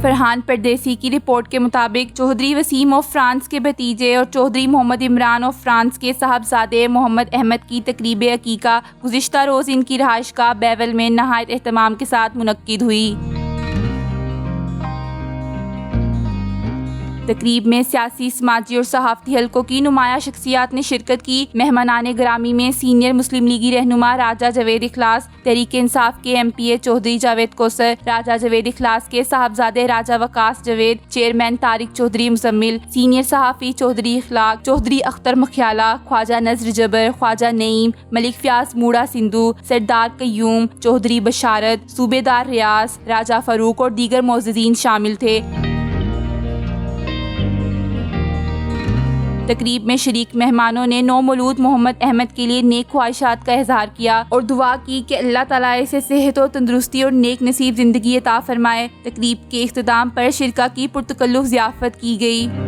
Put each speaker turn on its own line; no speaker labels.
फरहान परदेसी की रिपोर्ट के मुताबिक चौधरी वसीम ऑफ फ्रांस के भतीजे और चौधरी मोहम्मद इमरान ऑफ फ्रांस के साहबजादे मोहम्मद अहमद की तकरीब अकीका गुज़िश्ता रोज़ इनकी रहायशगाह बैवल में नहायत एहतमाम के साथ मुनक्किद हुई। तकरीब में सियासी, समाजी और सहाफ़ती हलकों की नुमाया शख्सियात ने शिरकत की। मेहमानाने ग्रामी में सीनियर मुस्लिम लीगी रहनुमा राजा जावेद इखलास, तहरीक इंसाफ के MPA चौधरी जावेद कौसर, राजा जावेद इखलास के साहबजादे राजा वकास जावेद, चेयरमैन तारिक चौधरी मुजम्मिल, सीनियर सहाफ़ी चौधरी इखलाक, चौधरी अख्तर मखियाला, ख्वाजा नजर जबर, ख्वाजा नईम, मलिक फ्याज मूड़ा सिंधु, सरदार कयूम, चौधरी बशारत, सूबेदार रियाज, राजा फ़ारूक और दीगर मोअज़्ज़ीज़ीन शामिल थे। तकरीब में शरीक मेहमानों ने नौमौलूद मोहम्मद अहमद के लिए नेक ख्वाहिशात का इजहार किया और दुआ की कि अल्लाह ताला इसे सेहत और तंदुरुस्ती और नेक नसीब ज़िंदगी अता फरमाए। तकरीब के इख्तिताम पर शिरका की पुरतकल्लुफ़ ज़ियाफ़त की गई।